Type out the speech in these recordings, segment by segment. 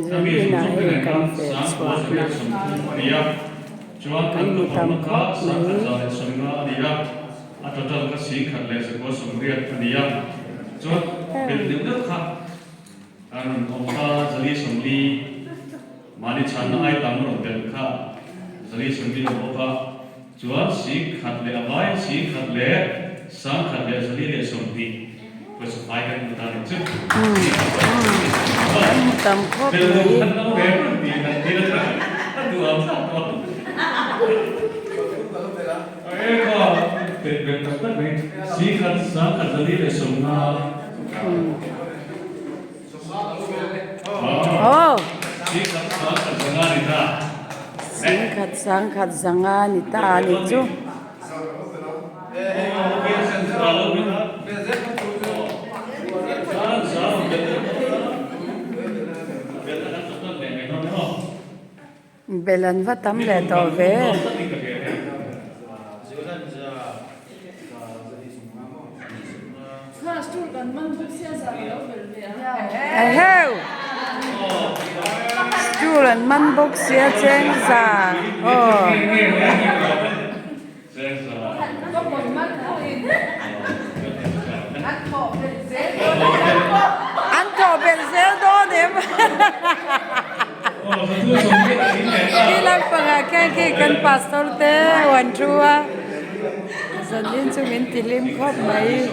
dân đi nào hay cần phải xóa nè cần một tầm khóc nữa Atau ka si khat le se ko sumriat ania chot bil dim dak kha an thongka zali sumli mani chan ai tam ro bel kha zali sumli lo ka chuan si khat le amai si khat le sang khat le zali le sumli ko su pai kan ta ni chu tầm khóc bil nữa kan no be ti na tu am sa to Bên cạnh tất nhiên, sĩ khăn sáng khăn dân đi để sống sĩ khăn sáng khăn dân đi ta sĩ khăn sáng khăn dân đi ta đi chú bê lần phát tấm lệ tỏ về heo student man bốc xia chén già ăn thọ bên dễ đó điểm đi làm bằng cái cần pastor te hoàn chua dân đến chúng mình tìm liêm khóc mấy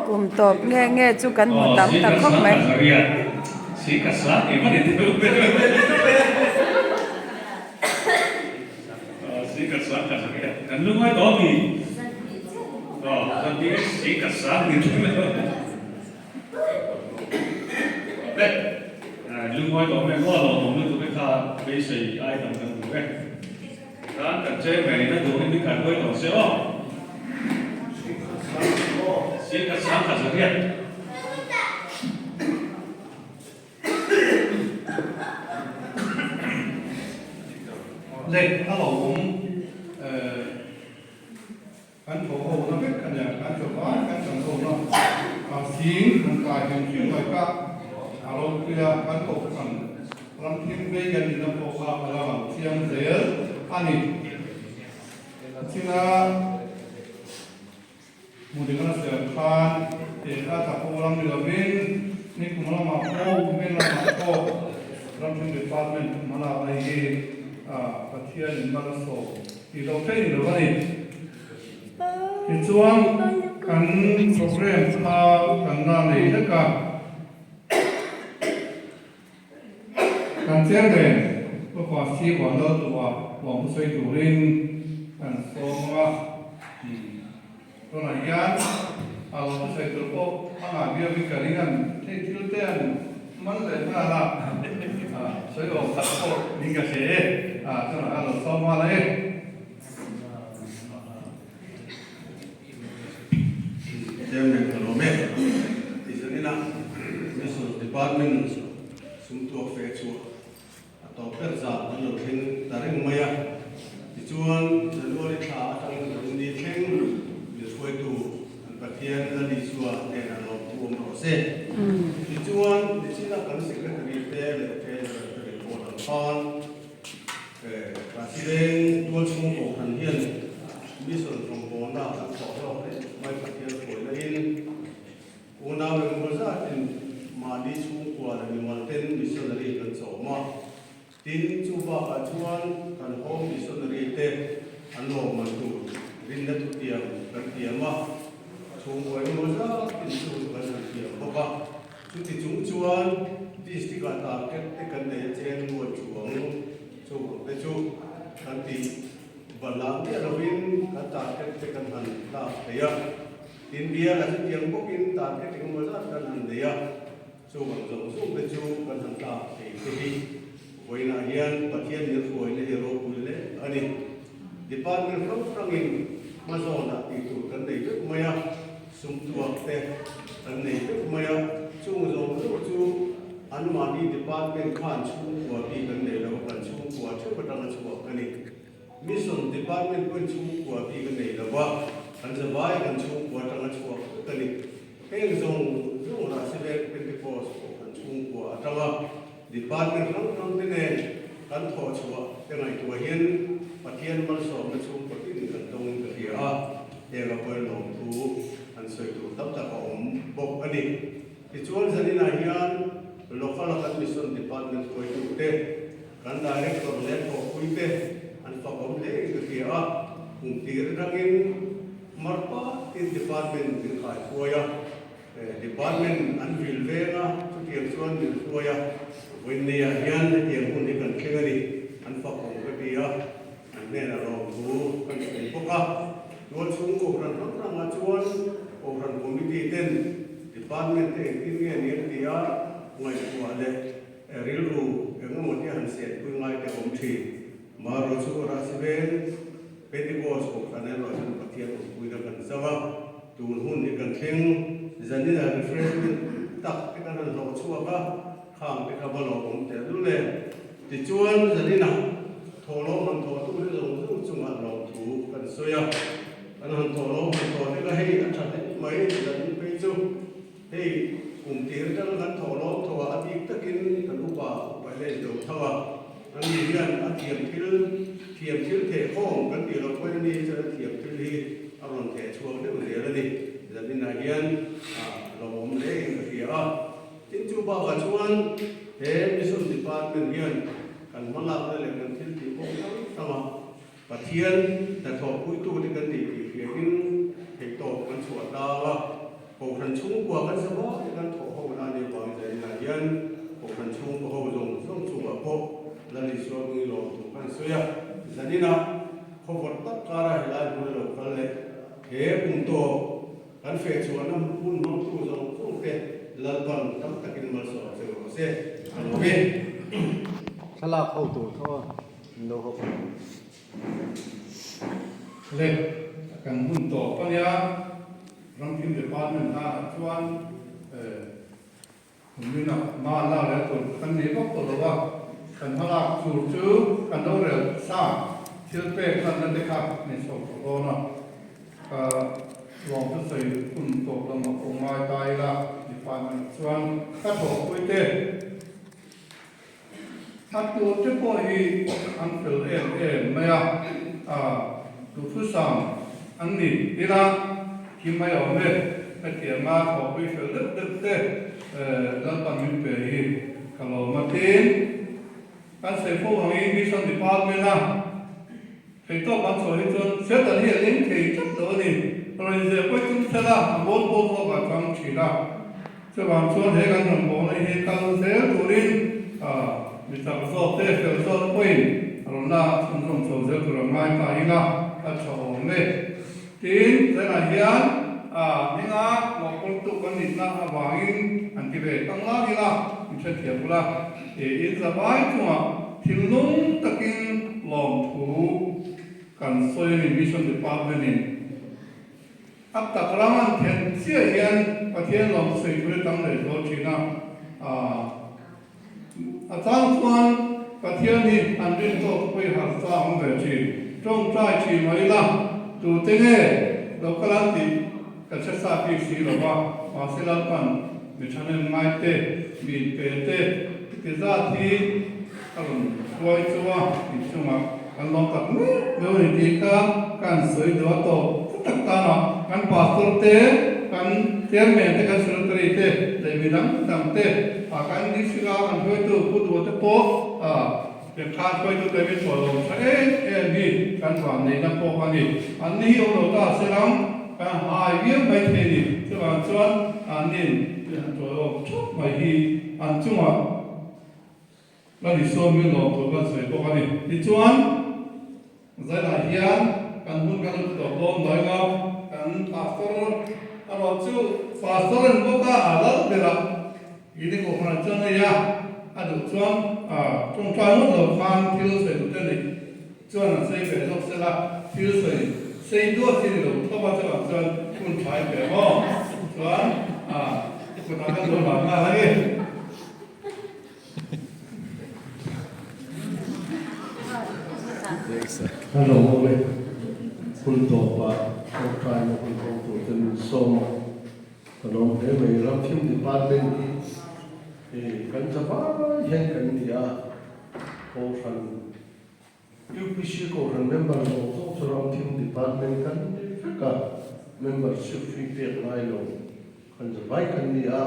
cùng tộp nghe chú cần một tấm ta khóc mấy sĩ cả sáng thì vẫn đi được sĩ cả sáng cả sáng cần lúc ấy đó thì dân đi sĩ cả sáng thì chúng mình đấy lúc ấy đó mình có lòng mình tụi mình khá bây giờ ai tầm cần tụi mình đang cần chơi về nó tụi mình cần quay đầu xíu sĩ cả sáng cả sáng lệnh nó bảo cũng cán bộ hồ nó biết cái nhà cán bộ hóa cán bộ hồ nó xin một cái hình chuyên ngoài các alo kia cán bộ cần làm thêm về gần như nó bộ hóa là làm thêm dễ anh xin là một điều nó sẽ phan để ta tập hồ làm được bênนี่cũng là mà cô bên là mà cô làm thêm department mà là aiประเทศมาเลเซียที่เราใช้หรือว่านี่ที่ช่วงกันโปรแกรมพากันงานเลยนะครับการเชื่อมเลยก็ความที่ว่าเราตัวหวังช่วยดูเรื่องกันโซมาตรงไหนกันเอาใส่ตัวพวกอาหารเบี้ยวิการีกันที่ที่เต้นมันเลยน่ารัก所以我打过那个谁正好按照烧花嘞。这样的罗梅，其实呢，那是 department 什么做非做，到别家那路听打人没呀？ที่ชวนจะรู้ลิขาทางคนดีเท่งหรือช่วยดูประเทศนั้นดีชัวในการลงทุนโปรเซสที่ชวนที่สิ่งนั้นสิ่งนั้นดีเท่ตอนRahsivengตัวชงของทันเฮียนมีส่วนของโบนาขอเราไม่ปฏิเสธผลเลยโบนาเป็นภาษาที่มาดีชงกว่าในวันเต้นมีส่วนรีกันสมาทิ้งจูบาชวนกันห้องมีส่วนรีเตอันโนมันตูรินนัตุเตียมกันเตียมว่าชงไว้ภาษาที่ชงกันเตียมเพราะว่าชุดที่ชงชวนที่สติกาตาเก็บที่กันในเจนวัวชวงชูเป็นชูกันตีบัลลังก์ที่เราวินกันตาเก็บที่กันหันตาเดียอินเดียเราจะเกี่ยงพวกอินตาเก็บที่กันมาจากกันหันเดียชูบังจงชูเป็นชูกันหันตาเที่วันนั้นยันประเทศนี้รวยในโลกนี้เลยอันนี้ดิพาร์ตเมนต์ฝั่งอินมาโซนที่ถูกกันได้ก็ไม่ยากสมตัวแต่อันนี้ก็ไม่ยากชูจงชูอันมาดี department ข้านชูหัวปีกันเลยแล้วกันชูหัวเชื่อประดังชูกันนี่ mission department pun chung kwa pi kan nei lawa kan za vai kan chung kwa tanga chua kan ni heng zong Rahsiveng Ramthimpual kan chung kwa tanga department lang te ne kan tho chua te ngai tua hian pathian mal so na chung kwa tin kan dong ka hi a e ga poi long thu an soi tu tap ta om bok ani ti chuan zanina hian local kan mission department koi tu te kan director le ko kuite an fa om le ka hi a tir rangin marpa tin department tin khai kuaya department an vil venga chu tiam chuan vil kuaya winnia hian tiam hun ni kan thengani an fa om ka dia an ne na ro bu kan sei poka tuan chung ko ran rang chuan ko ran committee ten department te tin nge ni dia ngai kwa le ril ru engmo ti han set ku ngai te om thi ma ro chu Rahsiveng Pentecost ko kan ro san pathian ku da kan zawa tun hun ni kan theng zanina refreshment tak te kan lo chu ka kham te ka ba lo om te lu le ti chuan zanina tholo man tho tu le lo chu ma lo thu kan soya kan han tholo man tho ne ka hei a tha ne mai zan pe chu hei tir ta kan tholo tho a ti takin kan upa pa le do thawa an ni hian a thiam thil the khong kan ti lo poi ni cha thiam thil hi a ron the chuang de le la ni zanin na hian lo om le ka hi a tin chu ba ga chuan he mission department hian kan malak le kan thil ti ko sama pathian ta tho pui tu de kan ti hi in he to kan chua da wa ko kan chung kwa kan sa ba kan tho ho na ni ba zanin na hian ko kan chung ko ho zong chu a ko la ni so ngi lo tu kan so ya zanina ko vot tak kara hela mu lo kal le he pum to kan fe chuan nam pun no tu zong so te lal ban tam takin mal so se alo be sala khâu tu tho no ho le kan hun to pania Ramthim department ta chuan mình là mà là để tụi kan ni bok to wa kan hala chu kan do re sa thil pe kan nan de kha ni so ko na long tu sei kun to la ma ko mai tai la department chuan ka tho pui te hat tu te po hi an fel maya tu thu sam an ni ira ki mai o me ta ke ma ko pui fel de te lan pan min pe hi kalo matin kan sei pho hangi mission department na thei to ban so hi chon se ta hi ling thei chap do ni rồi giờ quay chung xe la bốn bộ phận và trong chỉ là cho bạn cho thế kan đồng bộ này hiện tại thế tụi đi bị tập do thế phải do quên rồi là không số giờ tụi mai phải là cho mẹ tin thế là hiện ninga một con tụ con nít na vàng anh ti về tăng lá đi là mình sẽ thiệt là để in ra bài chung Hnuhnung takin lòng thủ kan soi ni mission department ni áp đặt raman thiện chia hiền và thiện lòng soi với tăng để cho chị na trang quan và thiện ni anh đến cho quay hàng trang về chị trong trai chị mấy là tụ tên nghe đâu có làm gì cái chất sa phi xí là và sẽ làm phần mình cho nên mai tê mình về tê cái ra thì các bạn quay cho mình chung mà kan long tak nếu như thì kan soi đó to tất cả nó kan pastor te kan chairman te kan secretary te để mình đam te kan đi sila kan hơi tu put wo te po cái kan hơi tu để mình soi lo sai đi kan hoàn này nó po kan đi anh đi ông lo ta sẽ làm kan hai viên mấy thế đi cho bạn chuan anh nên soi lo chút mấy hi anh chung à là đi soi mình lo tu kan soi po kan đi chuan giải lại hiền kan hun kan to bom nói ngao kan pastor alo chu pastor en boka alal bela ini ko khana chana ya adu chuan trong chuan lo khan thil se tu te ni chuan sei be lo se la thil sei do thil lo to ba chuan kun thai be ho chuan ko ta kan lo ba na la Exactly. Hello, Mome. Kuntopa, Try no Kunto, then Soma. Kalom Heme, Ramthim Department, Kansapa, Yankandia, Kofan, UPC Kofan members of Ramthim Department, Kan, membership fee paid Lilo, Kansapai Kandia,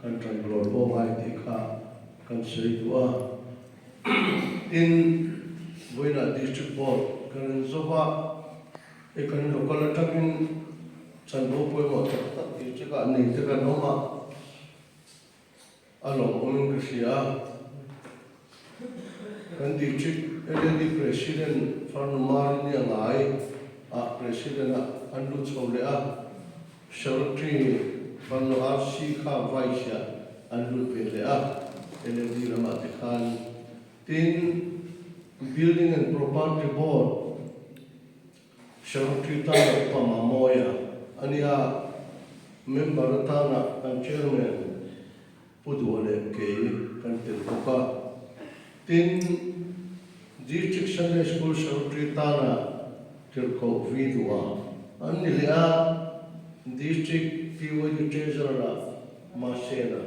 Country Global Itika, Kansaitua. In Buena District Board, Kan Soba, a can local attacking Sanbo Poemo, Tika, Nika Noma, along Omingasia, Kan District, LD President from Marini and I, President Andrew Solea, Secretary from RC Car Vice, Andrew Pelea, LD Ramatikan, Tin Building and Property Board, Secretary Tana Pamamoya, Ania Member Tana and Chairman Pudwale K. Kantilpoka, Tin District Sunday School Secretary Tana Tilko Vidua, Anilia District PWD Treasurer Masena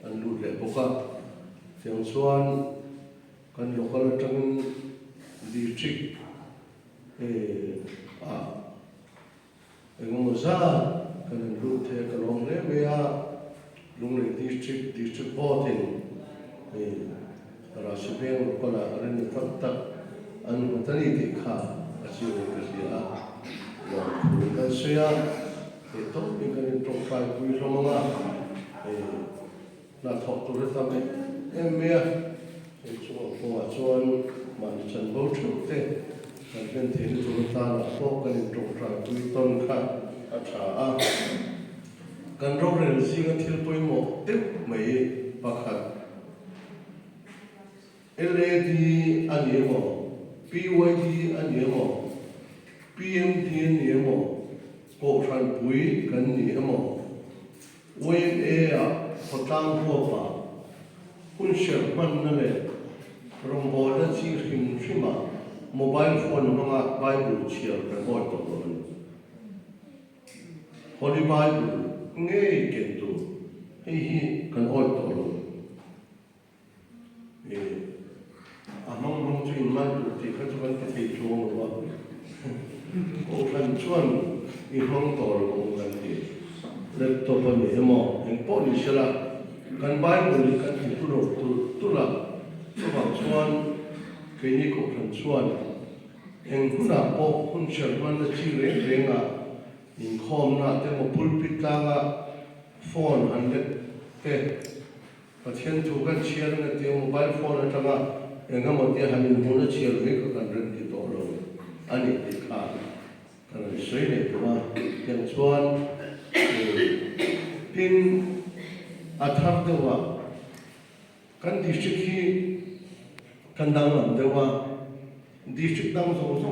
and Lule Poka, Fiansuan. Kan local atang district engomosa kan lute kalong le mea lungle district board in Rahsiveng kola ren fakta an matani dikha asiwe kasia ya kan saya itu ingin trokai kui romanga na thok tu retame emea chuan man chan bo thuk te kan ben thil chu ta la ko kan tok tra tui ton kha a tha a kan ro rel singa thil poi mo te mai pakhat LAD ani mo PYD ani mo PMD ani mo ko than pui kan ni mo wave a photang ho pa kun shel man na le Rombola chi him shima mobile phone mga Bible chiar ka boy to don Holy Bible nge kento hi kan oi to lo among mong chu man tu ti ka chuan ka thei chu mo ba ko kan chuan I hong to lo kan ti le to pa ni mo en po ni sala kan Bible kan ti tu lo tu la Chuang chuan kini ko kan chuan eng huna po hun sherman na chi re renga in khom na te mo pulpit langa phone an le te pathian tu kan chiar na te mobile phone atanga enga mo te hanin mo na chiar ve ko kan ren ti to lo ani ti kha kan sei le wa yang chuan tin athar de wa kan district hi kan dang lam de wa district dang so